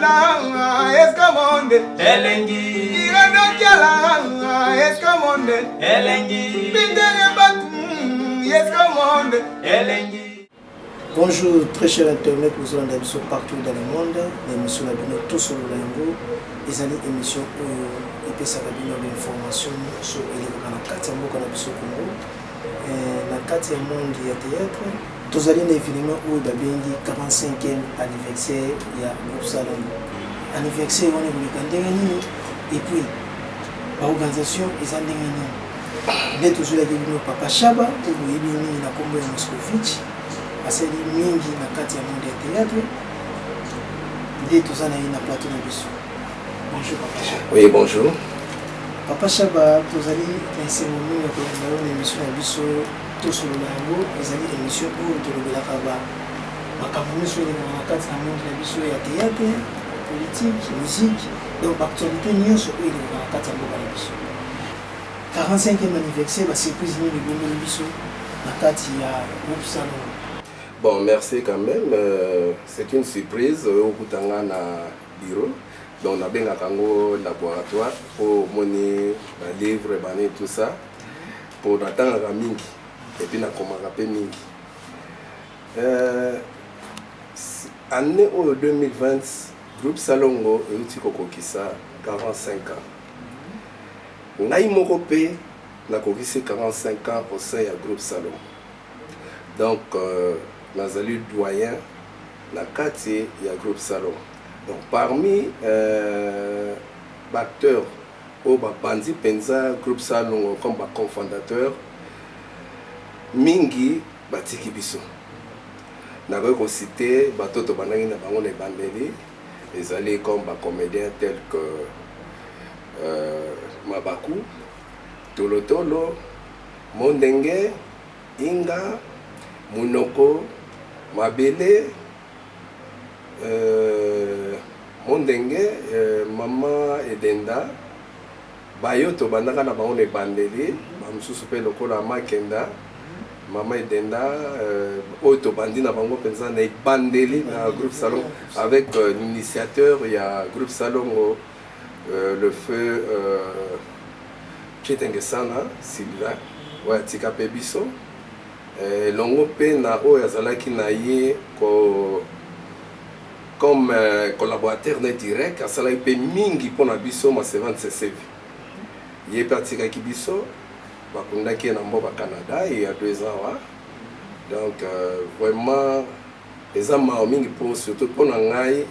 Kiala, Escamonde, Elengi, Irano Kiala, Escamonde, Elengi, Bindere Batum, Escamonde, Elengi. Bonjour très chers internautes, nous sommes d'émissions partout dans le monde, l'émission la bino tout sur le lingo, les années émissions où il ça bino d'informations sur les canaux mboka na biso Congo, na kati ya monde ya théâtre, tous allés événement où babengi 45e anniversaire ya groupe Salon. Anniversaire on est le kandengani et puis l'organisation est en dengani. Dès toujours la bino Papa Chaba ou yebini na kombo ya Moscovitch. Aseli mingi na kati ya monde ya théâtre. Nde tozana ye na plateau na biso. Bonjour Papa Chaba. Oui, bonjour. Papa Chaba, tozali na esengo ya kolanda na émission na biso tosolola yango ezali émission oyo tolobelaka makambo nyonso elengaka na kati na monde na biso ya théâtre, politique, musique, donc baactualité nyonso oyo elengaka na kati ya mboka na biso. 45e anniversaire basurprise nini ebomeli biso na kati ya groupe Salon. Bon, merci quand même. C'est une surprise au Koutanga na bureau. Donc, on a bien un laboratoire pour monter les livres, tout ça. Pour attendre à Mingi. Et puis, on a rappelé Mingi. Année 2020, groupe Salongo et Utikoko Kisa, 45 ans. Naï Mokopé, n'a kokisi 45 ans au sein du groupe Salon. Donc, nazali doyen na kati ya groupe Salon. Donc parmi acteurs au bandi penza groupe Salon comme cofondateur mingi batiki biso. Na ko citer batoto banangi na bango na bandeli ezali comme ba comédiens tels que Mabaku, Tolotolo, Mondenge, Inga, Munoko, Mabele, Mondenge, Mama Edenda, Bayoto bandaka na bango ne bandeli, bamususu pe lokola Makenda, Mama Edenda, Oto bandi na bango penza na bandeli na groupe Salon avec l'initiateur il y a groupe Salon le feu Chetengesana Sylvain, ouais tika pe biso. Longo pe na o yazalaki na ye comme collaborateur net direct asala pe mingi pona biso ma servante CCV ye pratika ki biso bakundaki na mboka Canada il y a 2 ans wa. Donc vraiment eza ma mingi pour surtout pona ngai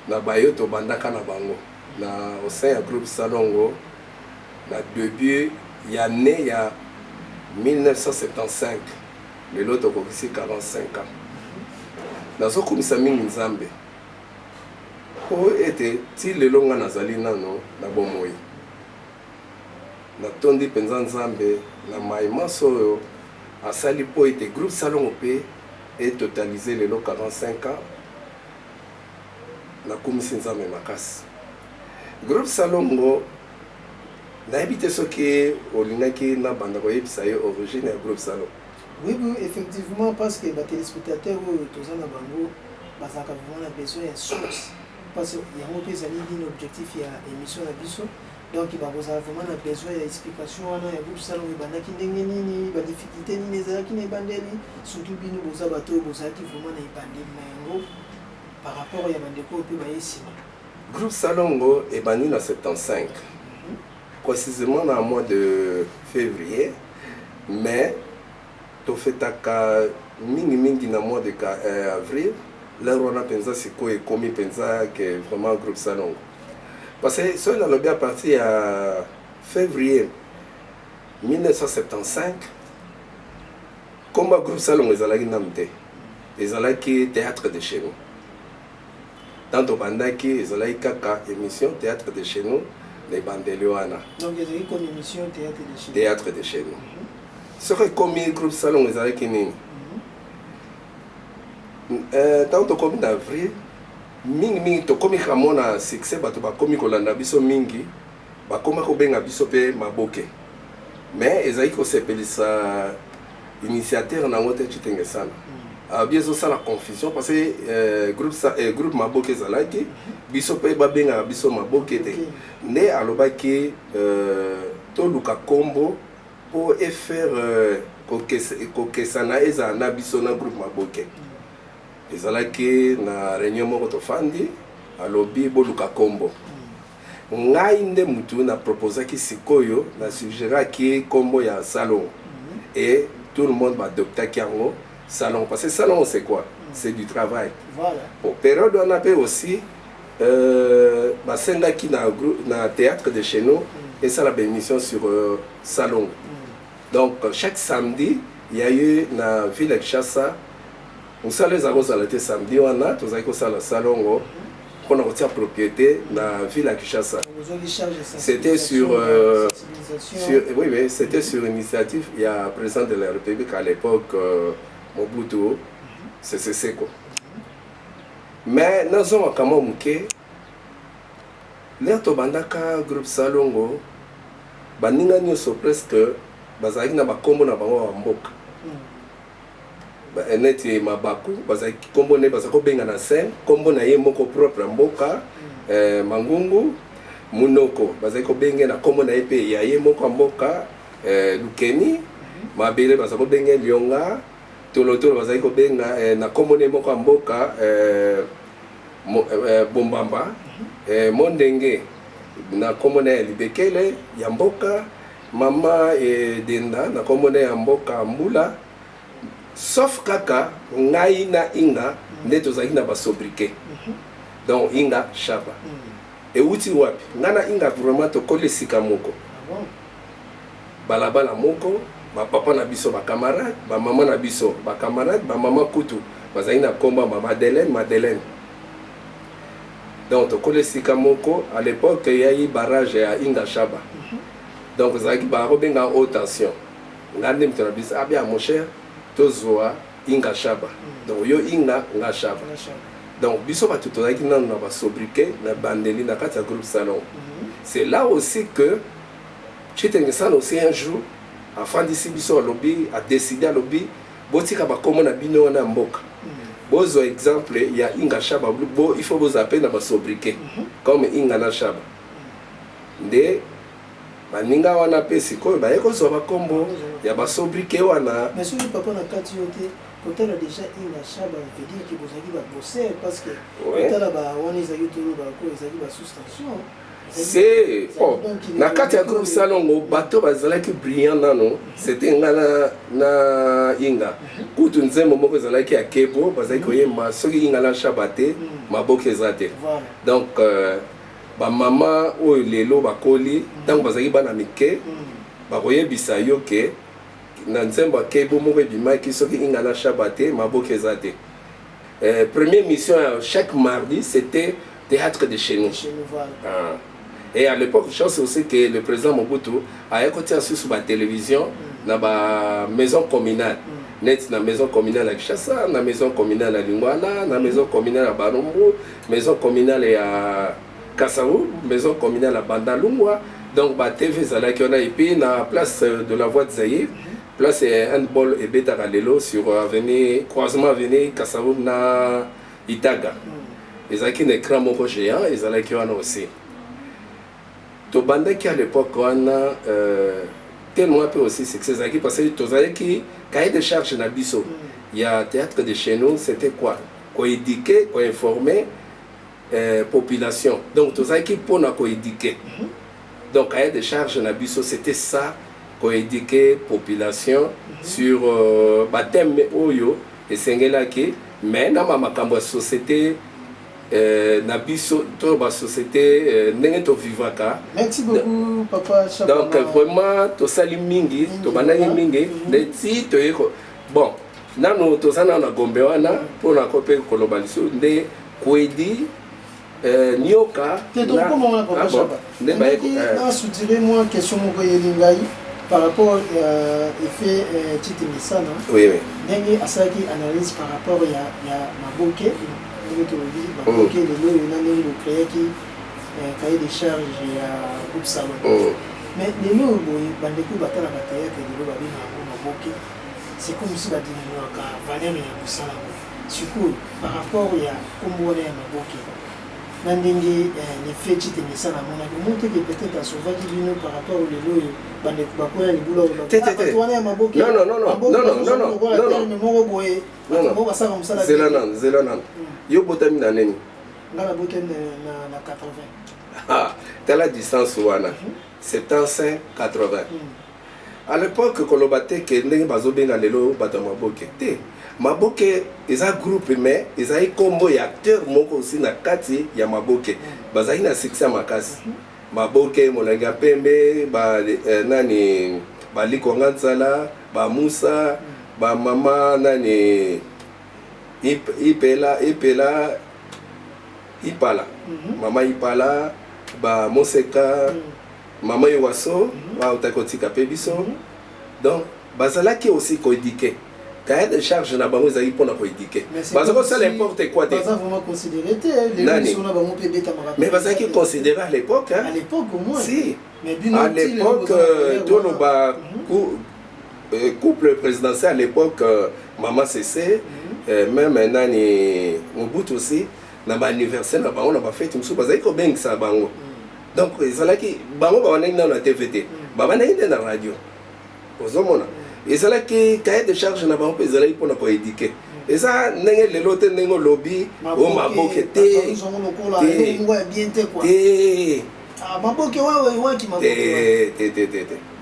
na bayoto bandaka na bango na au sein du groupe Salongo na début il y a né il y a 1975, le lot a ici 45 ans. Dans ce comme ça mingi nzambe. Pour être si le longa nazali nano na bomoi. Na tondi penza nzambe na maïma soyo asali po ete groupe Salon OP et totalisé le lot 45 ans. Na komisi nzambe makasi. Groupe Salongo n'habite ce qui olinaki na banda koyebisa ye origine ya groupe Salon. Oui, effectivement, parce que les téléspectateurs tous en bango bazaka vraiment besoin de source parce que y a un peu objectif il y a émission à biso donc il va vraiment besoin d'explication na ya groupe Salon bandaki ndenge nini ba difficulté ni ezalaki na bandeli surtout bino boza bato bozaki vraiment na bandeli na yango par rapport ya bandeko pe ba yesima. Groupe Salongo est banni en 75. Précisément dans le mois de février, mais tout fait à mingi dans le mois de avril, là on a pensé c'est quoi et comme pensa que vraiment groupe Salongo. Parce que ça on a bien parti à février 1975, comme groupe Salongo ils allaient namte, ils allaient qui théâtre de chez nous. Dans le bandaki ils allaient kaka émission théâtre de chez nous. Les Bandeliwana. Donc, il y a une émission théâtre de chez nous. Théâtre de chez nous. Ce qui est comme le groupe Salon, ils allaient qui tant que comme d'avril, mingi to comme il a succès, bah tu vas comme Kolanda biso mingi, bah comme ko benga biso pe maboke. Mais ils allaient ko s'appelle ça initiateur na ngote Chetengesana. bien ça la confusion parce que groupe Maboke Zalaki biso pe babenga biso Maboke te ne alobaki to luka kombo pour faire kokesana eza na biso na groupe Maboke ezalaki na réunion moko to fandi alobi bo luka kombo ngai nde mutu na proposaki sikoyo na suggéraki kombo ya salon et tout le monde va adopter yango salon parce que salon c'est quoi c'est du travail voilà pour période on appelle aussi basenga qui na théâtre de chez nous et ça la émission sur salon donc chaque samedi il y a eu na ville de Kinshasa on sale les arroses à l'été samedi on a tous avec ça le salon on a retiré propriété na ville de Kinshasa c'était sur oui c'était sur initiative il y a président de la République à l'époque Mobutu c'est quoi mais nous sommes quand même que les tobandaka groupe salongo baninga nyoso presque bazaki na bakombo na bango wa mboka ba neti mabaku bazaki kombo ne bazako benga na scène kombo na ye moko propre mboka mangungu munoko bazaki ko benga na kombo na epe ya ye moko mboka lukeni mabele bazako benga lionga tolotolo bazali ko benga na komone moko mboka bombamba mondenge na komone libekele ya mboka mama denda na komone ya mboka mbula sauf kaka ngai na inga nde tozali na basobriquet donc inga shaba et uti wapi ngana inga vraiment to kolesika moko balabala moko ba papa na biso ba camarade ba maman na biso ba camarade ba maman kutu bazali na komba ba Madeleine donc to kolesika moko à l'époque il y a eu barrage à Inga Shaba donc zaki ba robenga haute tension ngande mtona biso abia mon cher tozoa Inga Shaba donc yo Inga nga Shaba donc biso ba tutozaki na ba sobriquet na bandeli na kata groupe salon c'est là aussi que Chitengesan aussi un jour afin d'ici biso lobby a décidé à lobby botika ba komo na bino na mboka bozo exemple il y a Inga Shaba bo il faut vous appeler na ba sobriquet comme Inga na Shaba nde baninga wana pesi ko ba yeko zo ba kombo ya ba sobriquet wana mais sur papa na kati yote quand on a déjà Inga Shaba veut dire que vous avez ba bosser parce que quand là ba wana izaki tolo ba ko izaki ba sous-station c'est oh na kati ya groupe salongo bato bazalaki brillant nano c'était ngana na Inga kutu nzembo moko ezalaki ya kebo bazalaki koyemba soki Inga na Shabate maboke ezate donc ba mama oyo lelo bakoli tango bazalaki bana mike bakoyebisa yo ke na nzembo ya kebo moko ebimaki soki Inga na Shabate maboke ezate première mission chaque mardi c'était théâtre de chez nous et à l'époque, je pense aussi que le président Mobutu a écouté sur la télévision dans la maison communale. Net dans la maison communale à Kinshasa, dans la maison communale à Lingwala, dans la maison communale à Barombo, maison communale à Kassao, maison communale à Bandalungwa. Donc, la TV, on a et puis dans la place de la voie de Zaïre, place handball et Beta Galelo sur avenue, croisement avenue Kassao na Itaga. Ils ont un écran moko géant, ils ont aussi. Tobanda qui à l'époque on a tellement peu aussi succès parce que tozali qui cahier de charge na biso il y a théâtre de chez nous c'était quoi éduquer informer population donc tozali qui pour na éduquer donc cahier de charge na biso c'était ça éduquer population sur thème oyo et sengelaki mais na makambo société na biso to ba société ndenge to vivaka. Merci beaucoup papa Chaba. Donc vraiment to sali mingi to banani mingi le ti to yeko bon nano to sana na gombe wana pour na kope kolobaliso nde kwedi nyoka na comment papa Chaba nde ba yeko soutirer moi question moko yelingai par rapport effet Tite Misana. Oui oui. Ndenge asaki analyse par rapport ya Maboke ok les lois on a même le créé qui cahier de charge à groupe salon mais les lois bon bandeko batala bataya que les lois babina Maboke c'est comme si badinaka valeur ya kusala surtout par rapport ya kombo ya maboke na ndenge les faits t'étais na mona monte que peut-être à sauver bino par rapport au lelo bande bakoya libula ya maboke non Zelanan yo botami na neni ngala botami na 80 ah telle distance wana 75 80 à l'époque kolobate ke ndenge bazobenga lelo bato maboke te maboke eza groupe mais eza kombo ya acteur moko aussi na kati ya maboke bazali na succès makasi maboke molanga pembe ba nani baliko nganzala ba Musa ba mama nani ipala mama ipala ba Moseka mama Yowaso wa utakotika pe biso donc bazalaki aussi koéduquer cahier de charge na bango ezali mpona koéduquer bazako ça n'importe quoi te baza vraiment considéré te les gens na bango pe beta marapa mais bazaki considéré à l'époque à l'époque au moins si mais à l'époque toloba couple présidentiel à l'époque maman Cessé même nani Mobutu aussi na ba anniversaire na bango na ba fête musu bazali ko bengisa bango donc ezalaki bango bawanaki na TVT babanaki na radio ozomona ezalaki cahier de charge na bango ezalaki mpona koéduquer eza ndenge lelo te ndenge olobi o maboke te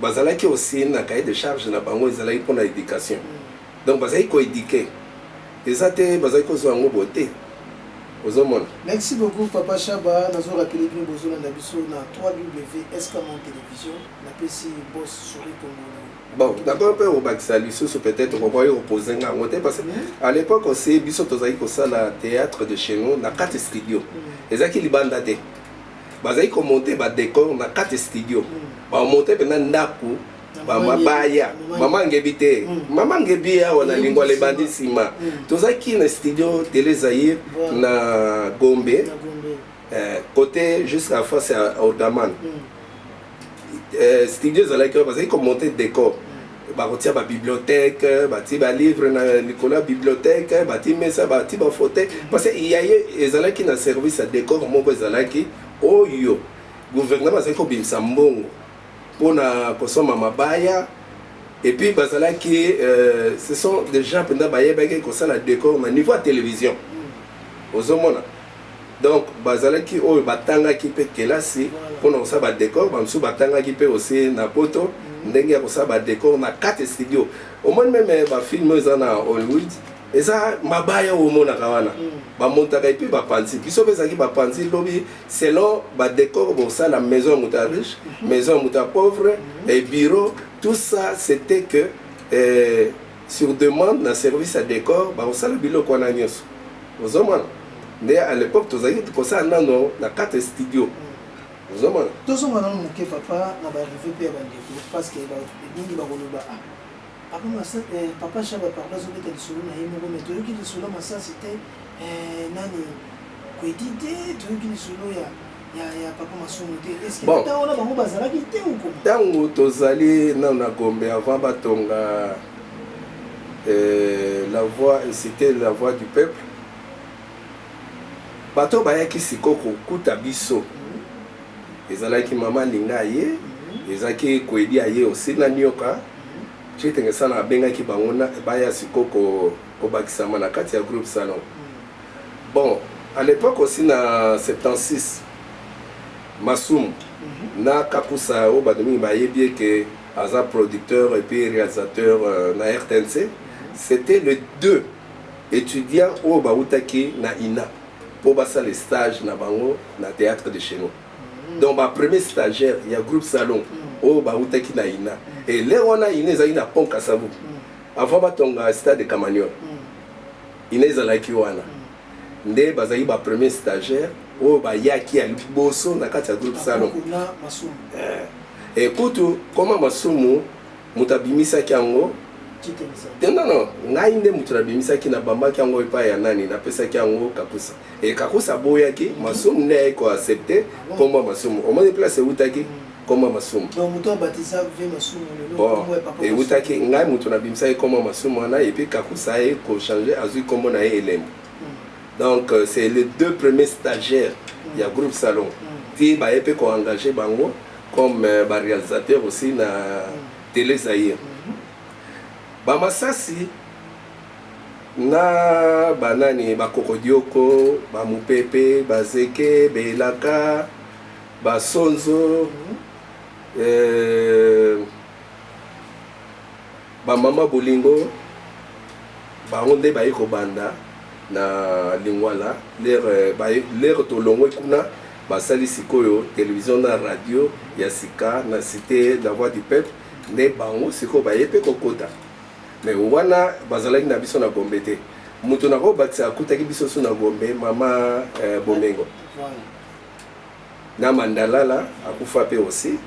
bazalaki aussi na cahier de charge na bango ezalaki mpona éducation donc bazalaki koéduquer eza te bazalaki kozwa yango bote ozomona. Merci beaucoup Papa Chaba nazo rappeler bien bozo na biso na 3W Escamon télévision na pesi boss souris Congo. Bon, d'abord peut au Baxali sous peut-être on va y reposer un côté parce que à l'époque aussi biso tozaki ko sala théâtre de chez nous na 4 studios. Ezaki libanda te. Bazaki ko monter ba décor na 4 studios. Ba monter pena ndaku Mama baya, mama ngebite, mama ngebia wana lingwa le bandi sima. Tozaki na studio Télé Zaïre na Gombe, côté jusqu'à face à Ordaman. Studio zalaki parce que monter décor. Barotia ba bibliothèque, bati ba livre na Nicolas bibliothèque, bati mesa, bati ba fauteuil parce que il y a ezalaki na service à décor moko ezalaki oyo gouvernement zaki ko bimsa mbongo. Pour na kosoma mabaya et puis bazalaki ce sont des gens pendant bayebaki kosala décor na niveau à télévision ozomona donc bazalaki oyo batangaki pe kelasi pour na kosala décor bamsu batangaki pe aussi na poto ndenge ya kosala décor na 4 studios au moins même ba film eza na Hollywood eza mabaya omona kawana ba montaka et puis ba panzi biso bezaki ba panzi lobi selon ba décor pour ça la maison muta riche maison muta pauvre et bureau tout ça c'était que sur demande na service à décor ba osala biloko na nyonso ozomona mais à l'époque tozaki ko ça nano na 4 studios ozomona tozomona muke papa na ba arrivé pe ba ndeko parce que ba bingi ba koloba Papa Chaba parla de la solo na yemo mais to yoki solo masa c'était nani ko edité to yoki solo ya papa Masumu te est-ce que taona bango bazalaki te ou ko tango tozali na Gombe avant batonga la voix c'était la voix du peuple bato bayaki sikoko kuta biso ezalaki mama linga ye ezaki ko edi aye aussi na nyoka j'étais ça na benga ki bangona baya sikoko obakisama na kati ya groupe salon. Bon, à l'époque aussi na 76 Masumu na Kapusa o badomi bayebi que aza producteur et puis réalisateur na RTNC, c'était le 2 étudiants au bautaki na INA pour passer les stages na bango na théâtre de chez nous. Donc ma premier stagiaire il y a groupe salon au bautaki na INA et là on a INA zaina pont Kasavu avant batonga stade de Camagnon INA zalaki wana nde bazali ba premier stagiaire au bayaki ya liboso na kati ya groupe salon et kutu comment Masumu mutabimisa kyango non ngai nde mutabimisa kina bamba kyango epa ya nani na pesa kyango Kakusa et Kakusa boyaki Masumu ne ko accepter comme Masumu au moins place utaki ekoma masumu. Donc moto baptisa ve masumu le bon et utaki ngai moto na bimisa ekoma masumu wana et puis kakusa e ko changer azui kombo na ye elembo. Donc c'est les deux premiers stagiaires il y a groupe Salon qui ba epé ko engagé bango comme réalisateur aussi na télé Zaïre. Ba masasi na banani ba kokodioko ba mupepe ba zeke belaka ba sonzo ba mama bolingo ba onde ba yiko banda na lingwala l'air tolongwe kuna basali sikoyo télévision na radio ya sika na cité la voix du peuple ne bango siko ba yepe kokota mais wana bazalaki na biso na Gombe te mutu na ko bakisa akutaki biso so na Gombe mama Bomengo na Mandalala akufa pe aussi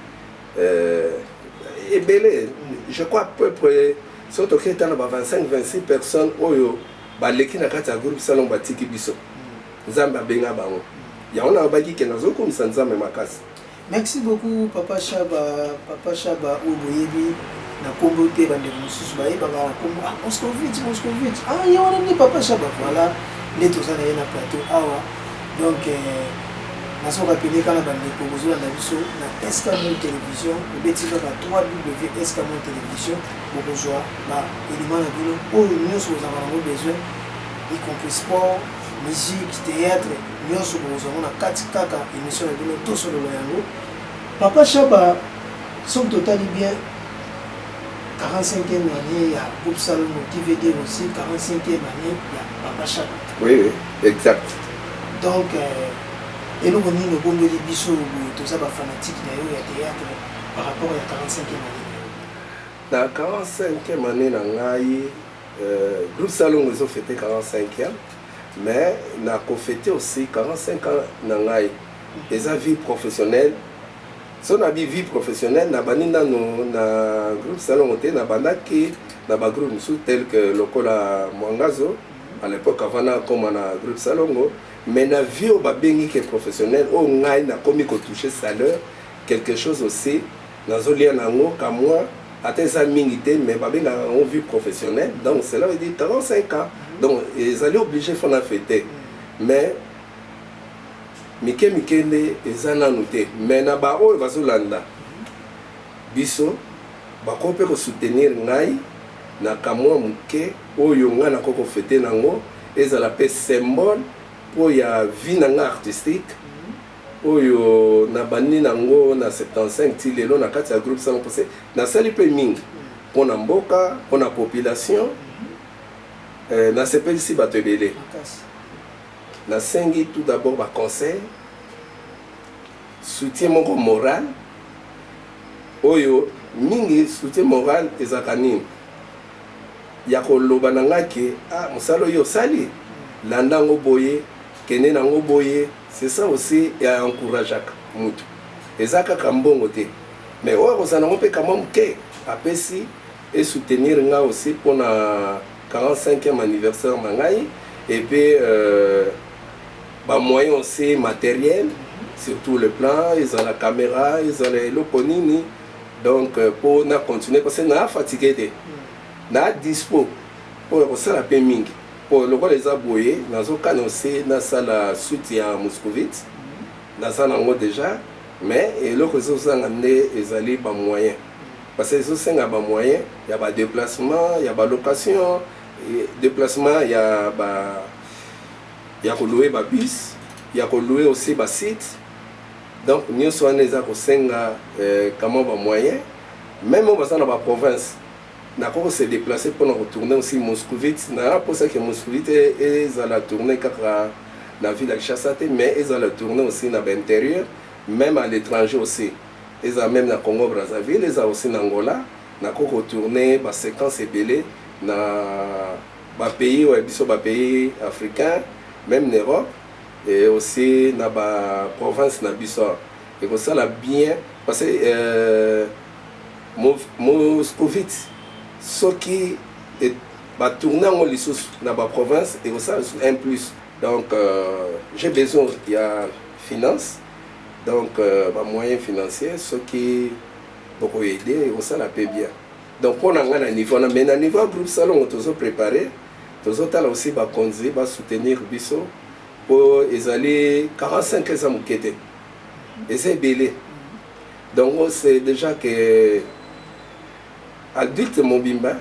et belé je crois à peu près surtout que dans 25-26 personnes oyo baleki na kati ya groupe Salon batiki biso nzambe abenga bango ya ona baki ke nazo komisa nzambe makasi. Merci beaucoup Papa Chaba Oboyebi na kombo te bande mususu ba yeba ba kombo Moscovitch ah ya wana ni Papa Chaba voilà les tous na na plateau awa donc naso rappeler kana bande ko bozula na biso na Escamon télévision beti ka 3W Escamon télévision bozwa ba élément na bino oyo nyonso za bango besoin y compris sport musique théâtre nyonso bozwa na kati kaka émission na bino to solo yango. Papa Chaba son total bien 45e année, il y a groupe Salon qui veut dire aussi 45e année, il y a Papa Chaba. Oui, exact. Donc, et nous, on est le bon de Bisso, tout ça, fanatique, il y a théâtre par rapport à la 45e année. La 45e année, groupe Salon, ils ont fêté 45e, mais on a fêté aussi 45 ans dans la vie professionnelle. Si on a vie professionnelle, on a groupe Salon, on a groupe tel que le Kola Mwangazo, à l'époque avant comme on a groupe Salon, mais la vie au babingi qui est professionnel, on a commis qu'on touche salaire, quelque chose aussi, dans un lien comme moi, à tes amis, mais babingi a une vie professionnelle, donc cela veut dire 45 ans, donc ils allaient obligés de faire la fête, mais Mikele ezana noté mais na ba oyo bazolanda biso bakope ko soutenir ngai na kamwa muke oyo nga na koko fete nango ezala pe symbole po ya vie nanga artistique oyo na bani nango na 75 ti lelo na kati ya groupe Salon posé na sali pe mingi pona mboka pona population na sepeli si bato ebele. Na sengi tout d'abord ba conseil soutien moral oyo mingi soutien moral ezakani ya koloba nangaki musalo yo sali landango boye kene nango boye c'est ça aussi ya encourager mutu ezaka kambongo te mais oyo kozana ngope kamom ke apesi et soutenir nga aussi pour na 45e anniversaire mangai et puis bah moyens aussi matériels surtout le plan ils ont la caméra ils ont les loponini donc pour na continuer parce que na fatigué na dispo pour ça la mingi pour le les aboyer nazo canoncer na sala soutien Moscovitch na sala ngo déjà mais et le réseau ça amené ils allaient ba moyens parce que ça c'est ba moyens il y a ba déplacement il y a ba location déplacement il y a ba il y a louer ba bus il y a louer aussi ba site donc nous sommes les akosenga comment ba moyen même on va dans la province na ko se déplacer pour retourner aussi Moscovitch na pour ça que Moscovitch est à la tournée car la ville de Chassate mais ils ont la tournée aussi dans l'intérieur même à l'étranger aussi ils ont même na Congo Brazzaville ils ont aussi en Angola na ko retourner ba séquence belé na ba pays ou biso ba pays africain même en Europe et aussi dans la province na biso et comme ça la bien parce que Moscovitch ce qui est va tourner en lissus dans la province et comme ça un plus donc j'ai besoin il y a finance Donc, moyens financiers, ceux qui beaucoup aider, ça la paie bien. Donc, pour un niveau, mais à niveau groupe salon, on a préparé, on a aussi conduire, soutenir Bisso pour les aller 45 ans qui étaient. Et c'est belé. Donc, c'est déjà que adulte mon bimba,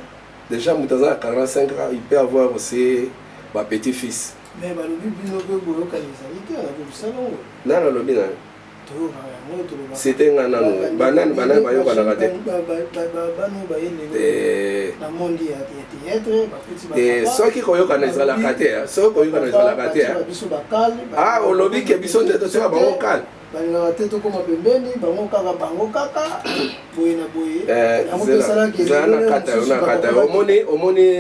déjà dans 45 ans, il peut avoir aussi ma petit-fils. Mais le but de nos salon. Non, le but, c'était un banane et ceux qui connaissent la carte, ceux qui connaissent la carte, ah, au lobby qui est besoin de se faire bon calme.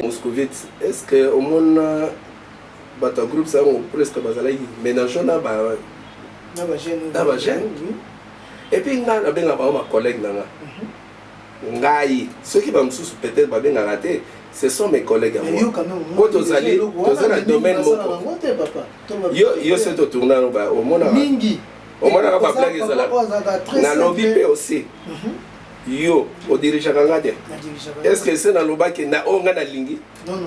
Moscovite, est-ce que au monde votre groupe ça presque bazalaï ménageant là bas et puis nga benga ba ma collègue nanga ngai ceux qui vont me sous peut-être ba benga raté ce sont mes collègues à moi quand vous allez dans un domaine yo c'est au tournant ba au monde au monde ba blague ça là na lobby aussi yo au dirigeant ngade est-ce que c'est dans le bac na onga na lingi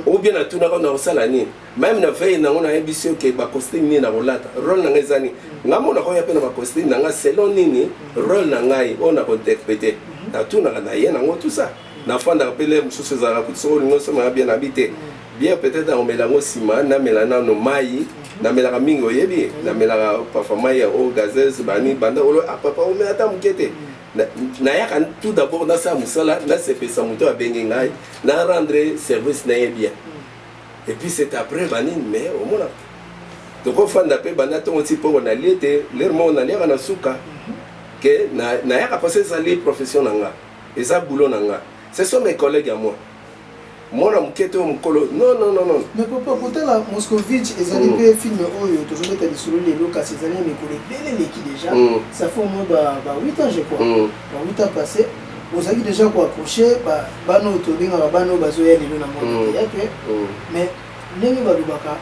ou bien na tuna na osala ni même na veille na ngona ambition ke ba costume ni na rolata rôle na ngezani ngamona ko ya pe na ba costume na nga selon nini rôle na ngai on a interprété na tuna na yena ngo tout ça na fanda pele mususu za ku so ngo so ma bien habité bien peut-être on melango sima na melana no mai na melaka mingi oyebi na melaka performance ya o gazeuse bani banda olo papa o me ata mukete na yaka tout d'abord na sa musala na sepesa moto abengi ngai na rendre service na bien et puis c'est après banine mais au moins donc on fanda pe bana to ti po na liete leur mo na leka na suka que na yaka passer sa li profession nanga et ça boulot nanga ce sont mes collègues à moi mona mukete mukolo non mais papa côté la Moscovitch ils allaient faire film oyo toujours mettre des solo les locaux ces années mes collègues belle qui déjà ça fait au moins 8 ans je crois 8 ans passé vous avez déjà quoi accroché bano to binga bano bazoya lelo na monde yake mais ndenge balubaka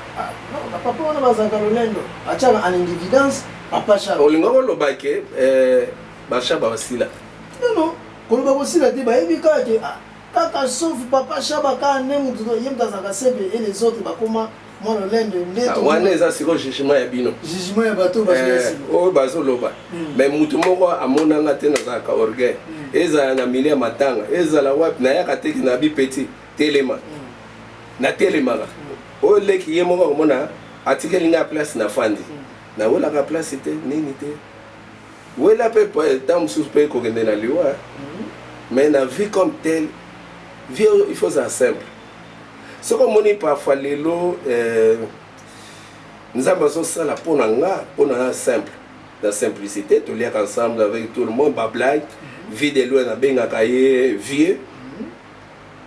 non papa wana bazaka lolendo achaka en évidence papa cha olinga lobake bashaba wasila non koloba wasila te ba ebika ke kaka sauf papa Chaba ka nemu to yemta zaka sebe et les autres bakoma moi le lende ndeto wana eza siko jugement ya bino jugement ya bato bazo o bazo loba mais mutu moko amona nga te na zaka orgueil eza na milia matanga eza la wapi na yaka teki na bi petit telema na telema o leki ye moko komona atikeli nga place na fandi na wala ka place te nini te wala pe tam sous pe ko kende na liwa mais na vie comme telle vie il faut ça simple ce qu'on moni parfois lelo nous avons ça la pour na simple la simplicité tout lire ensemble avec tout le monde ba blague vie de loin na benga kaye vieux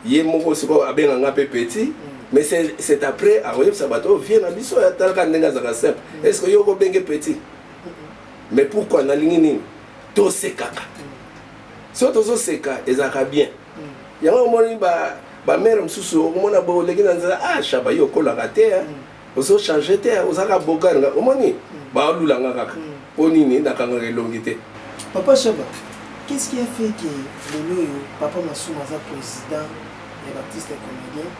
yé moko siko abenga nga pe petit mais c'est après à voyer ça bateau vient na biso ya talka ndenga za simple est-ce que yo ko benga petit mais pourquoi na lingi nini to sekaka so to so seka ezaka bien yango moni ba mère msusu omona bo leki na nza Chaba yo kola raté ozo changer te ozaka boganga omoni ba lulanga kaka ponini na kanga elongité papa Chaba qu'est-ce qui a fait que le papa Massoum a président et l'artiste et comédien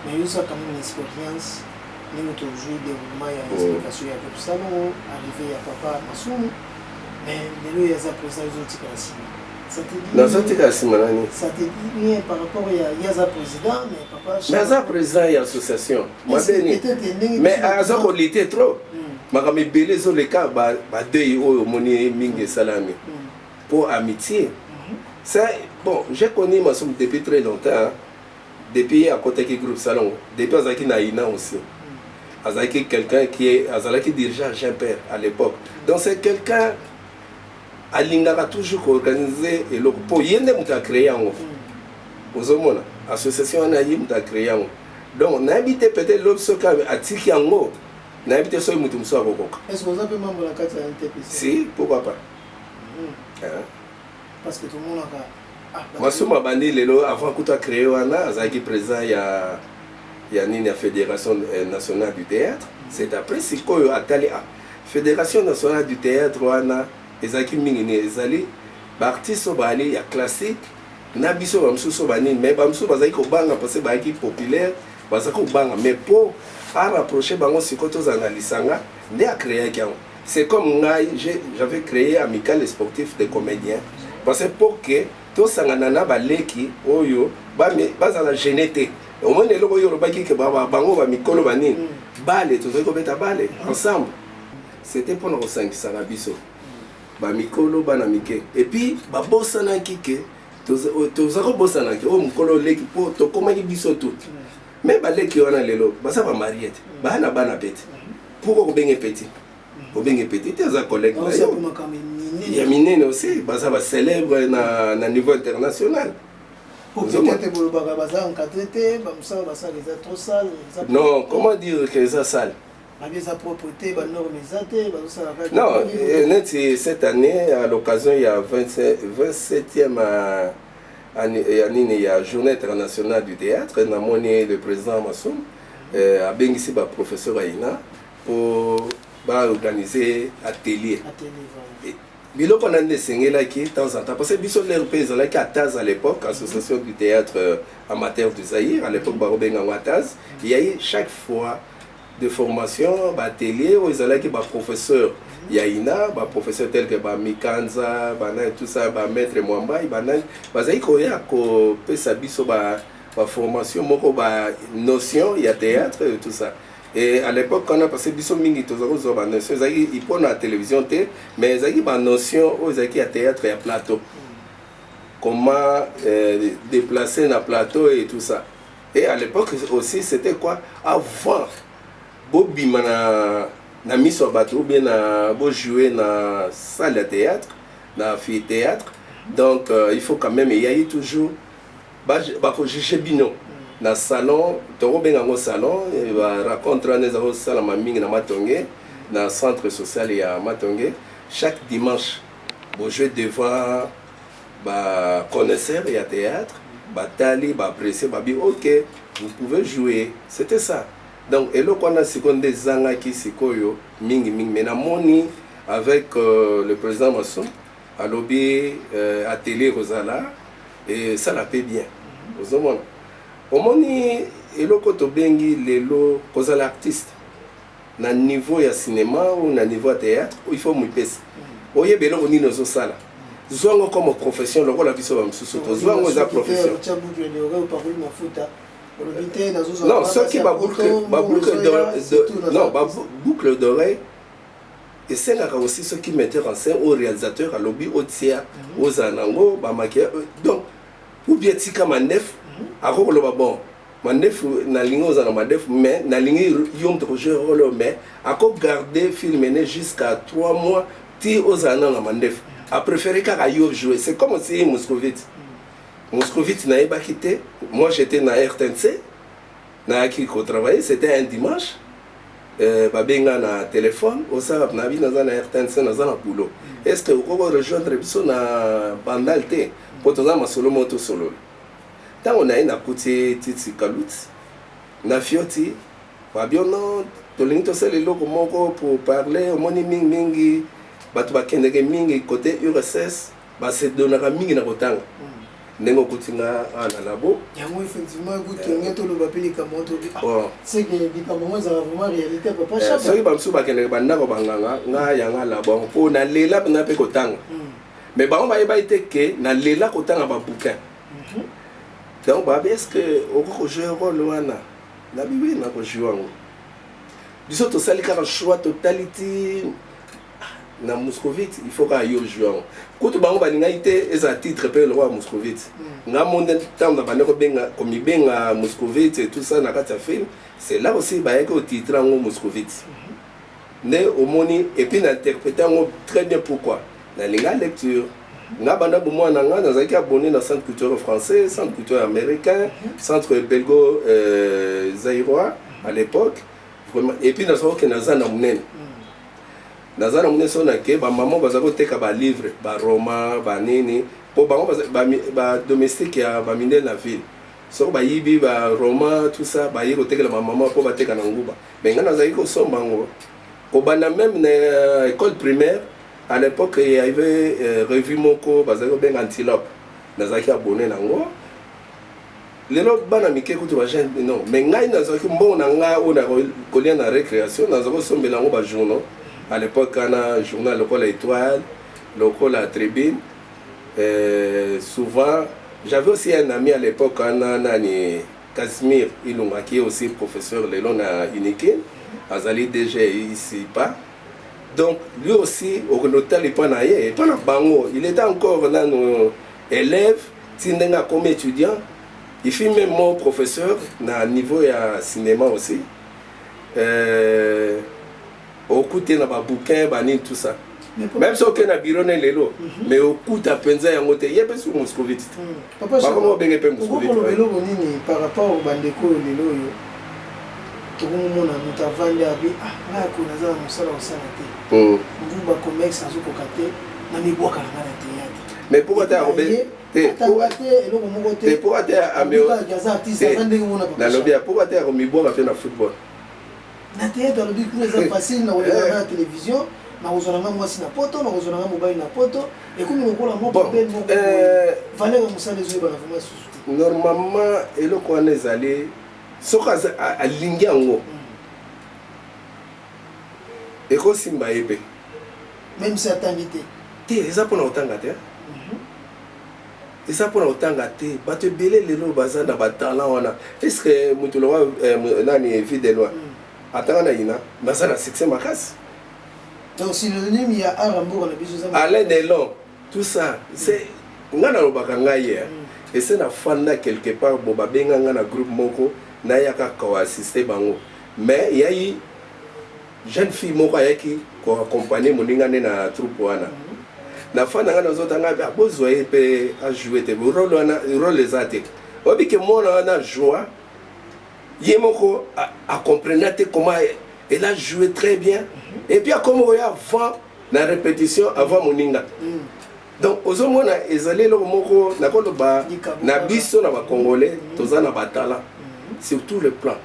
mais il a quand même une expérience nous toujours développement et explication ya tout ça arrivé à papa Massoum mais le il a président aux autres classiques. Dans cette cas, ça te dit rien par rapport à Yaza président, mais papa. Mais Yaza président et association. Mais Yaza qualité trop. Mais belé sur les cas, deux euros monnaie mingi salami pour amitié. Ça, bon, j'ai connu Massoum depuis très longtemps. Depuis à côté du groupe Salon, depuis Azaki Naïna aussi. Azaki quelqu'un qui est Azaki dirigeant Jean-Père à l'époque. Donc c'est quelqu'un alingaka toujours organiser et le pour yende muta créer yango ozomona association na yim muta créer yango donc na habité peut-être l'autre soka atiki yango na habité so mutu muso akokoka est-ce que vous avez membre la carte NTPC si pourquoi pas parce que tout le monde a Massoum bandi lelo avant que tu créé wana azaki président ya nini ya fédération nationale du théâtre c'est après sikoyo atali Fédération nationale du théâtre wana ezalaki mingi ni ezali baartiste oyo baali ya classique na biso bamosusu banini mais bamosusu bazalaki kobanga parce que bayaki populaire bazalaki kobanga mais mpo arapproche bango sikoyo tozala na lisanga nde acréaki yango. C'est comme ngai j'avais créé Amical sportif des comédiens parce que pour que tosangana na baleki oyo bazala gêné te omoni eloko oyo olobaki ke bango bamikolo banini bale tozali kobeta bale ensemble. C'était mpona kosangisaka biso bamikolo bana mike epuis babosanaki ke toza kobosanaki oyo mokolo oleki mpo tokomaki biso tu me baleki wana lelo baza bamarie te bana bana pete pourko kobenge petit kobenge petit te aza collègue na yo ya minene aussi baza bacélèbre na niveau international. Non, comment dire que ça sale? Non, cette année, à l'occasion, il y a 27e année, journée internationale du théâtre, le président Massoum a béni ici le professeur Aïna pour organiser atelier. Biloko on a enseigné là qui de temps en temps parce que biso l'RP là qui Ataz à l'époque, association du théâtre amateur du Zaïre, à l'époque Barobenga Ataz, il y a eu chaque fois de formation, atelier où ils allaient qui professeur Yaina, professeur tel que Mikanza, tout ça, maître Mwamba, ils koya ko pesa biso formation moko notion il y a théâtre et tout ça. Et à l'époque, quand on a passé Bissot Mingi, tous les autres notions, ils prennent la télévision, mais ils ont une notion, ils ont un théâtre et un plateau. Comment déplacer un plateau et tout ça. Et à l'époque aussi, c'était quoi? Avant, Bobby na mis au bateau, bien na jouer dans la salle de théâtre, dans l'amphithéâtre. Donc il faut quand même, il y a toujours, j'ai bino. Dans le salon, dans le salon, il va raconter les salons na Matonge, dans le centre social à Matonge. Chaque dimanche, vous jouez devant connaisseurs et à théâtre, tali, apprécier, ok, vous pouvez jouer. C'était ça. Donc, et là, on a secondé Zanga qui sikoyo, mingi, mais na moni avec le président Masson, à lobby, atelier Rosala, et ça l'a fait bien. Vous avez omoni eloko tobengi lelo kozala artiste na niveau ya cinéma ou na niveau ya théâtre il faut muipesa oyeba eloko nini ozosala zwango comme profession lokola biso bamosusu tozwango eza profession non soki baboucle d'oreille esengaka aussi soki metteur en scène au réalisateur alobi otia ozala nango bamakia donc ou bien tika manef akokoloba bon manef na lingi ozala manef mais na lingi yom to jouer rôle mais ako garder filmer jusqu'à 3 mois ti ozala na manef a préféré kaka yo jouer. C'est comme si Moscovite n'a pas quitté. Moi j'étais dans RTNC na qui travaillait, c'était un dimanche babenga na téléphone osa na bi na RTNC na za na boulot. Est-ce que vous pouvez rejoindre biso na bandalité pour toza masolo moto solo. Tant on a une côté titi kalut na fioti babiono to lingi to sele loko moko pour parler au moni mingi batu bakendeke mingi côté URSS ba se donaka mingi na kotanga ndenge kutinga ana labo yango effectivement kutonga to lo bapeli kamoto c'est que bikamo za vraiment réalité papa chapa soki bamsu bakendeke bandako banganga nga yanga labo po na lela na pe kotanga mais ba on ba ite ke na lela kotanga ba bouquin. Donc, est-ce que au jouer un rôle wana na bibi na ko jouer ngo biso to sali ka choix totality na Moscovite il faut ka yo jouer ko to bango baninga ite eza titre pe le roi Moscovite nga monde temps na baneko benga comme benga Moscovite et tout ça na kata film c'est là aussi ba yeko titre ngo Moscovite né au moni et puis interpréter ngo très bien pourquoi na linga lecture nga banda bomo na nga nazaki abonné na centre culturel français, centre culturel américain, centre belgo zaïrois à l'époque vraiment et puis nazo ke nazana munene sona ke ba maman bazako teka ba livre ba roman ba nini po bango ba domestique ya ba mindele na ville so ba yibi ba roman tout ça ba yiko teka ba maman po ba teka na nguba mais nga nazaki ko somba ngo ko bana même na école primaire À l'époque, il y avait revue Moko, Bazako Ben Antilope. Nazaki abonné nango. Les autres bana mike kutu ba jeune non, mais ngai nazaki mbona nga ona kolia na récréation, nazako sombela ngo ba journaux. À l'époque, un journal local Étoile, local Tribune. Souvent, j'avais aussi un ami à l'époque, Nani Casimir Ilunga, qui est aussi professeur de l'Élon à Unikin, Azali déjà ici pas. Donc, lui aussi, au Notal et Panaye, il était encore là, élève, Tindenga comme étudiant. Il fait même mon professeur, à niveau de cinéma aussi. Au côté de bouquin, tout ça. Même si on a bironé les lots, mais au coup de penser à monter, il y a pas sur moscovite. Papa, comment bien pas moscovite par rapport au bandeko les lots, tout le monde a vendu à bien. Ah, là, qu'on a ça, on s'en a santé. On va commerce sans aucun na mi bois quand on a théâtre. Mais pourquoi tu as robé? Pourquoi tu as amélioré? Pourquoi tu as remis bois à faire le football? Na théâtre, le but c'est facile, na la télévision. Normalement, et le coin est allé, sauf à Lingango. Et quoi Simba Ebe? Même si c'est invité. Et ça pour autant gâté. Et ça pour autant gâté. Bah tu belé les lots bazar dans bataille là on a. Est-ce que Moutoulora là n'est vie de loi? Attends na ina, bazar na succès ma casse. Donc synonyme il y a Arambo na biso ça. Alain Delon, tout ça, c'est ngana lobakanga hier. Et c'est na fanda quelque part boba benga ngana groupe moko na yaka ko assister bango. Mais il y a eu jeune fille moko yaki ko accompagner moninga na troupe wana. Na fanda ngana zotanga ba bozoye pe a jouer te rôle wana rôle les até. Obi ke mona na joie. Yemoko a comprendre comment elle a joué très bien. Et puis, comme on a avant la répétition, avant Moninga. Donc, aux hommes, ils allaient le moko, na biso na ba Congolais, tous na batala, sur tous les plans.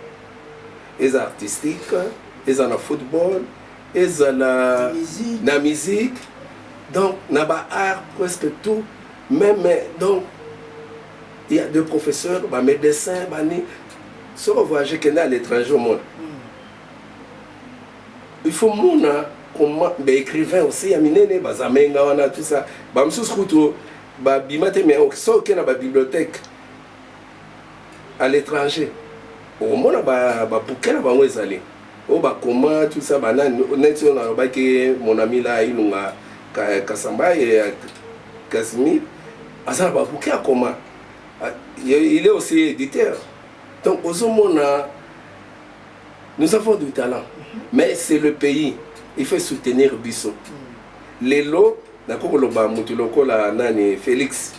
Ils artistiques, ils ont le football, ils ont la musique, donc na ba art presque tout. Même donc, il y a deux professeurs, ba médecins, bani, se voyager que à l'étranger au monde. Il faut mouna comment écrivain aussi aminene bazamenga wana tout ça ba msusu kuto ba bimate mais so ke na ba bibliothèque à l'étranger au mona ba bouquin ba ngwezali o ba comment tout ça ba neti na ba ke mon ami là ilunga Kasamba et Casimir asa ba bouquin comment il est aussi éditeur donc aux mona nous avons du talent. Mais c'est le pays. Il faut soutenir Bisso. Les lots, d'accord, le bas, Moutuloko, la nani, Félix.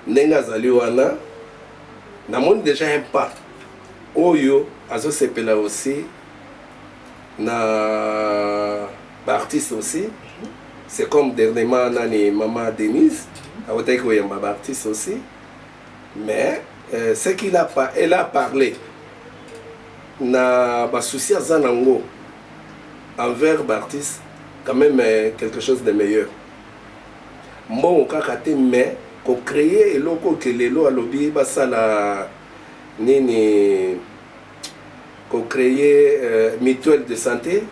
Nenga Zaliwana, n'a déjà un pas. Oyo, Azo Sepela aussi, na artiste aussi. C'est comme dernièrement, nani, Maman Denise, a Oteko Yamba artiste aussi. Mais, ce qu'il a pas, elle a parlé. Na ba souci zanango envers l'artiste quand même quelque chose de meilleur. Bon kakate mais ko créer eloko que lelo alobi basala nini ko créer mutuelle de santé,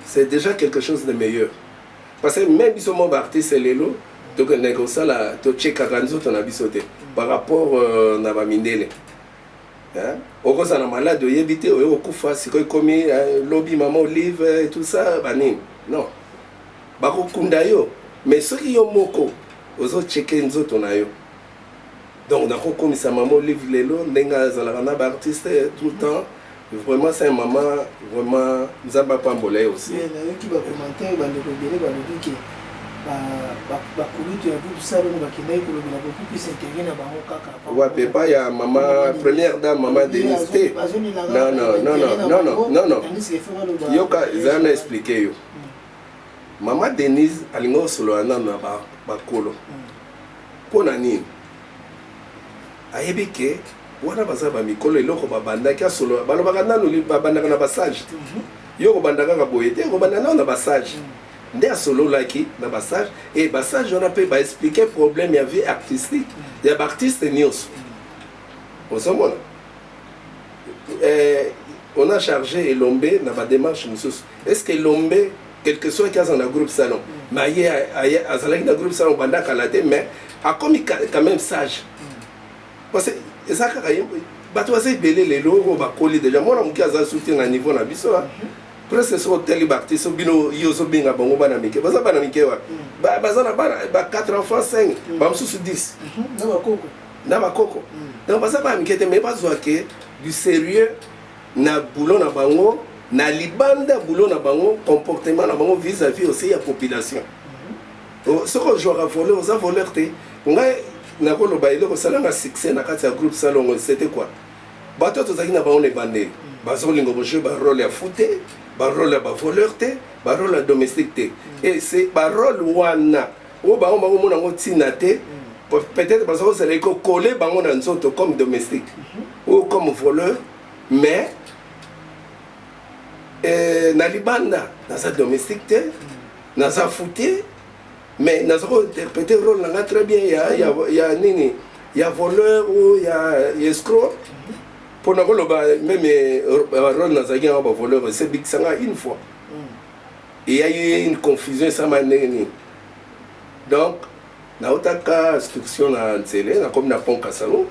c'est déjà quelque chose de meilleur. Parce que même si mon artiste lelo donc négocia la to cheka kanzo ton abisoté par rapport na ba mindele. Au cause de malade, il y a évité au kufa, si comme lobby maman olive et tout ça, bani non. Bako kundayo, mais ceux qui ont moko, aux autres checker nous autres on a eu. Donc d'accord comme ça maman olive lelo, nenga zalana artiste tout le temps. Vraiment c'est un maman vraiment nous a pas pambolé aussi. Il y a qui va commenter, va le dire que ouais, pas y a maman première dame maman Denise. Non. Yoka zana expliquer yo. Maman Denise alingo solo anana ba kolo. Pona nini? Ayebike wana baza ba mikolo eloko babanda ka solo balobaka nanu li babanda na passage. Yo ko bandaka ka boyete ko bandana na passage. nde asololaki na basage et basage wana mpe baexplike problème ya vie artistique ya baartiste nyonso ozomona on a chargé Elombe na badémarche mosusu est-ce que Elombe quel que soit aza na groupe salon mais aye azalaki na groupe salon banda kala te mais akomi quand même sage parce que eza kaka bato baza ebele lelo oyo bakoli déjà mwana moke aza soutenir na niveau na biso presque soki oteli baartiste bino yo ozobenga bango bana mike baza bana mike wa baza na bana ba 4 enfants 5 bamosusu 10 na bakoko donc baza bana mike te mais bazwake du sérieux na boulot na bango na libanda boulot na bango comportement na bango vis-à-vis aussi ya population soki ojwaka voleur oza voleur te ngai nakoloba eloko osalanga succès na kati ya groupe salongo c'était quoi bato tozalaki na bango na ebandeli bazolinga bojue barole ya foot te barole ya bavoleur te barole ya domestique te et c'est barole wana oyo bango bakomona yango ntina te peut-être baza kozalaki kokole bango na nzoto comme domestique ou comme voleur mais na libanda naza domestique te naza foot te mais naza kointerpréter rôle nanga très bien ya nini ya voleur ou ya escroc mpona koloba même rôle nazalaki yango bavoleur esebikisanga une fois et ya eu une confusion esama ndenge nini donc naotaka instruction na nzele nakomi na pont kasalo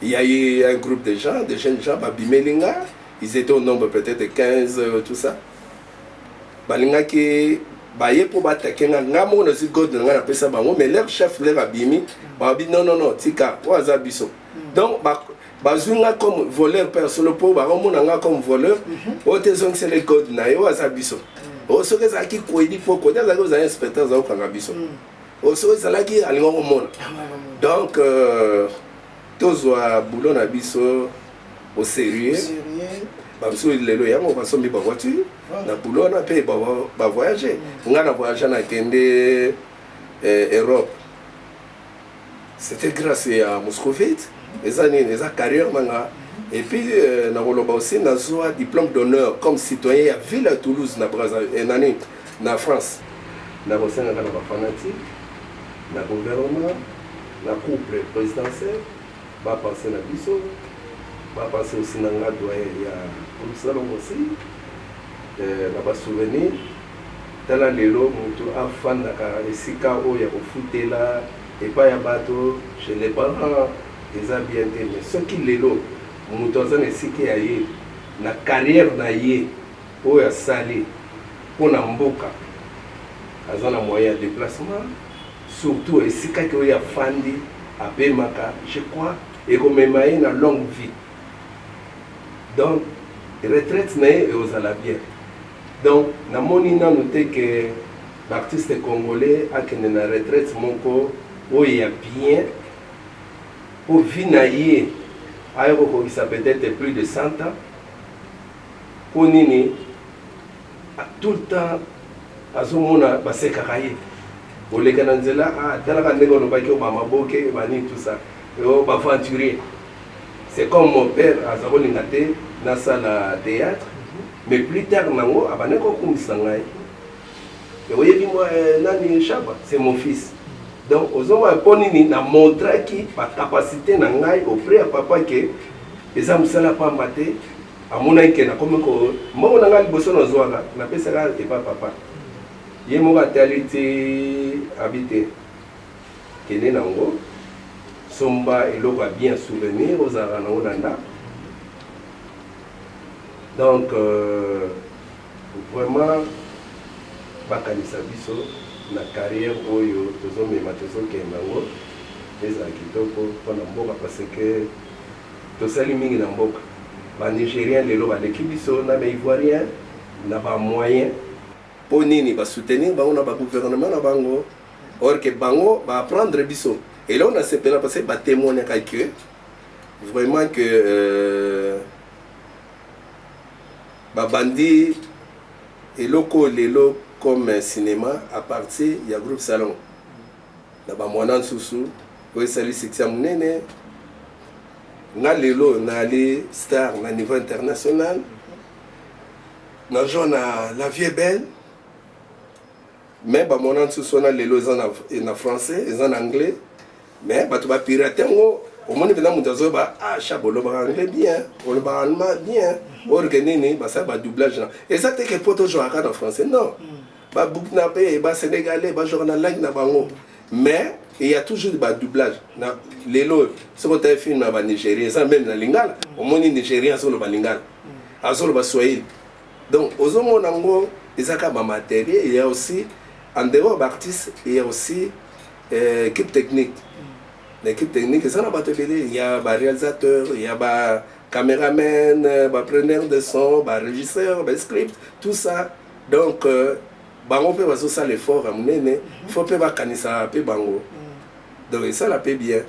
il y a eu un groupe de gens, de jeunes gens, Babimelinga, ils étaient au nombre peut-être 15, tout ça. Balinga qui baye pour attaquer ngamo na si god nga na pesa bango mais leur chef leur abimi babi non tika waza biso. Donc bazunga comme voleur personnel pour bakomona nga comme voleur otezong c'est le code na yo waza biso. O soke za ki koidi poko za ko za inspecteur za okanga biso. O soke za la ki alingo komona. Donc tozwa boulot na biso au sérieux babiso lelo yango basombi ba voiture na boulot na pe ba voyager nga na voyager na kende Europe c'était grâce à Moscovite eza carrière manga et puis na koloba aussi nazwa diplôme d'honneur comme citoyen ya ville à Toulouse na Brazzaville nani na France na kosenga na ba fanatique na gouvernement na couple présidentiel va passer na biso va passer aussi na nga doyen ya comme ça donc aussi na ba souvenir tala lelo mutu afanda ka esika o ya kofutela et pas ya bato chez les parents eza bien te mais ce qui lelo mutu azana esika ya ye na carrière na ye o ya sali pona mboka azana moyen de déplacement surtout esika ki o ya fandi apemaka je crois et comme une longue vie. Donc, retraite n'est aux ala bien. Donc, na moni na noté que l'artiste congolais a que na retraite monko o ya bien pour vinailler aéro qui ça peut-être plus de 100 ans. Pour nini tout le temps azomona basekakaye. Olega na nzela talaka ndeko no baki o mamaboke bani tout ça. Aventurier. C'est comme mon père à Zarolinate, dans la théâtre, mais plus tard, c'est mon fils. Donc, aux hommes, on a montré qui la capacité auprès à papa que les hommes ne pas maté. À mon avis, comme moi, on a besoin de zoa, on appelle ça et pas papa. Il y a mon atalité habité. Qui est nango. Somba et l'eau va bien souvenir aux Aranonanda. Donc, vraiment, Bakanisa Biso, la carrière où ils ont mis Mateso Kemango, les Akitoko, pour parce que tout ça, les Mingi Namboka. Les Nigériens, les Loba, les Kibiso, les Ivoiriens, n'a pas moyen. Pour Nini, va soutenir, on a pas gouvernement, Bango. Or que Bango va apprendre Biso. Et là, on a simplement passé par témoigner que vraiment que Bandi et locaux comme un cinéma à partir du groupe Salon. Là-bas, moi, dans Soussou, oui, salut, c'est que ça mon nene. On a les stars au niveau international. Nous avons la vie est belle. mais ba mona nsusu na lelo eza na français eza na anglais mais bato ba pirate ngo omoni bena mutu azoba Chaba olobaka anglais bien olobaka allemand bien orke nini basala ba doublage na eza te ke poto ojwaka na français non ba burkinabé ba sénégalais ba jouer na langue na bango mais il y a toujours des doublages na lelo ce qu'on t'a film na ba nigérien ça même na lingala omoni nigérien solo ba lingala azolo ba swahili donc ozomona ngo ezaka ba matériel il y a aussi en dehors d'artistes il y a aussi équipe technique l'équipe technique ça na ba tebele il y a ba réalisateur il y a ba caméraman ba preneur de son ba régisseur ba script tout ça donc bango pe bazo ça l'effort à munene faut pe ba kanisa pe bango donc ça la paie bien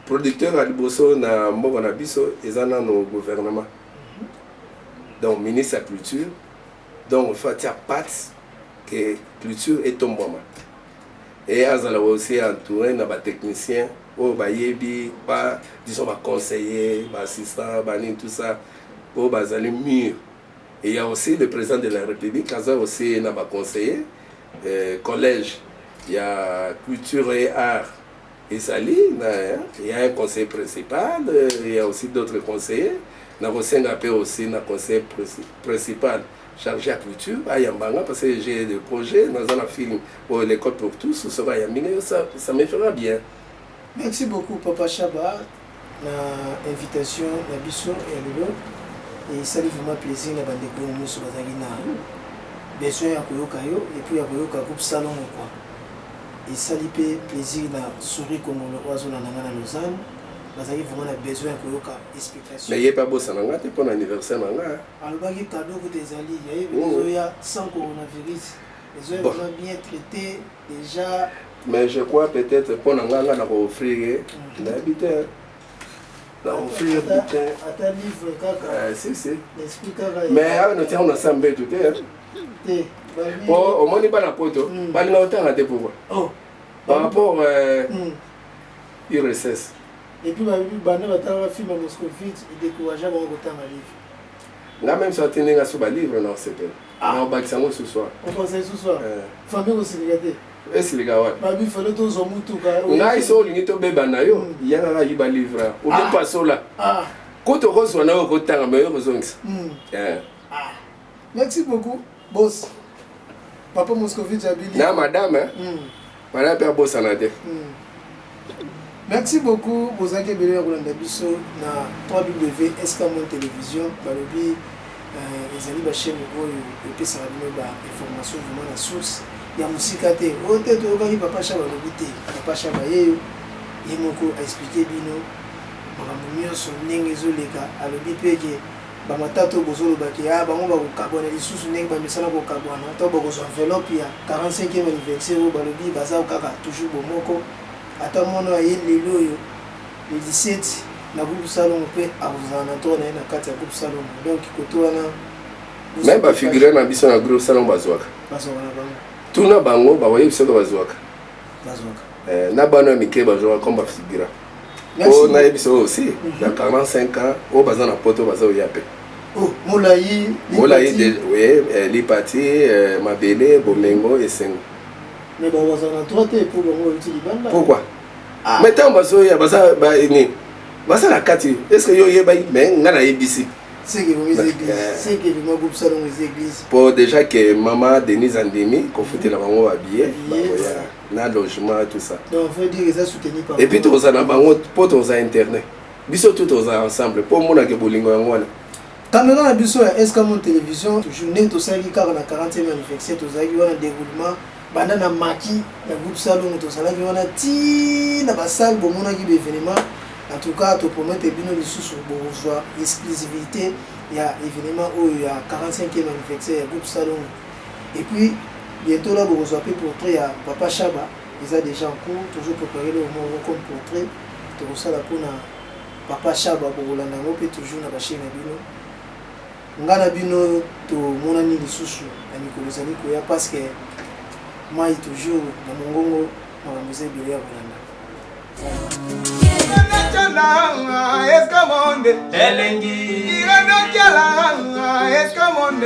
producteur à liboso na mboka na biso ezana no gouvernement donc ministre de la culture donc il faut tirer patte que culture est tombée et azala aussi entouré na ba technicien o ba yebi ba disons ba conseiller ba assistant ba ni tout ça o ba zali mur et il y a aussi le président de la République aza aussi na ba conseiller collège il y a culture et art et sali il y a un conseiller principal il y a aussi d'autres conseillers na kosenga pe aussi na conseiller principal chargé à culture à Yambanga parce que j'ai des projets dans un film pour l'école pour tous ou sera Yambanga ça me fera bien. Merci beaucoup Papa Chaba na invitation na biso et lelo et ça lui vraiment plaisir na bande ko muso bazaki na besoin ya koyoka yo et puis ya koyoka groupe salon quoi et ça lui fait plaisir na souris comme on oiseau na ngana Lausanne bazaki vraiment na besoin ya koyoka explication mais il pas beau ça nga te pour l'anniversaire nga alobaki cadeau ko tezali ya ya sans coronavirus les gens vont bien traité déjà mais je crois peut-être pour nga na offrir l'habiter la offrir butin ata livre kaka si l'esprit kaka mais on tient on ensemble tout est au moins pas na poto pas na autant te pourquoi par rapport IRSS et puis bana batala film Moscovite et décourager ba kotanga livre là même ça tenir sur ba livre non c'est pas on va que ça ce soir on pense ce soir famille aussi regarder est-ce les gars ouais babi fallait to zo mutuka nga iso lingi to beba na yo yanga yi ba livre ou bien pas sola ko to ko na ko tanga mais yo zongs merci beaucoup boss papa Moscovite abili na madame madame père boss na te merci beaucoup bozaki belé kolanda biso na www.escamon télévision balobi ezali ba chaîne oyo epesaka bino ba information vraiment na source ya musika te ote toyokaki Papa Chaba alobi te Papa Chaba yeyo ye moko aexplike bino makambo nyonso ndenge ezoleka alobi peke bamatata bozolobaki bango bakokabwana lisusu ndenge bamisana kokabwana to bakozwa enveloppe ya 45e anniversaire oyo balobi baza kaka toujours bomoko ata mono aye lelo oyo le 17 na groupe salon mpe akozala na to na ye na kati ya groupe salon donc koto wana même bafigure na biso na groupe salon bazwaka na bango tuna bango bawaye biso bazwaka na bana mike bazwaka comme bafigure o na biso aussi na 45 ans o baza na poto baza oyape Moulayi oui Lipati Mabele Bomengo et Sengo mais bon on a trois té pour bango utili banda pourquoi maintenant bazo ya baza ba ni basa la kati est-ce que yo yeba mais ngana yebisi c'est que vous c'est que le groupe salon les églises pour déjà que maman Denise Andemi qu'on foutait la bango habillé na logement tout ça donc on veut dire ça soutenu par et puis tous na bango pour tous internet biso tout tous ensemble pour mona ke bolingo yango wana caméra na biso ya Escamon télévision journée to sali car na 40e anniversaire to zaki wana déroulement banda na maki na groupe salon to salaki wana ti na basal bomona ki événement en tout cas to promettre bino lisusu bozwa exclusivité ya événement au ya 45e anniversaire ya groupe salon et puis bientôt là bozwa pe portrait ya Papa Chaba ils a déjà en cours toujours préparé le moment comme portrait to sala pona Papa Chaba bolanda ngo pe toujours na bashine na bino ngana bino to monani lisusu na mikolo zali koya parce que moi toujours na mongongo na musée bilia bolanda Escamon Elengi Escamon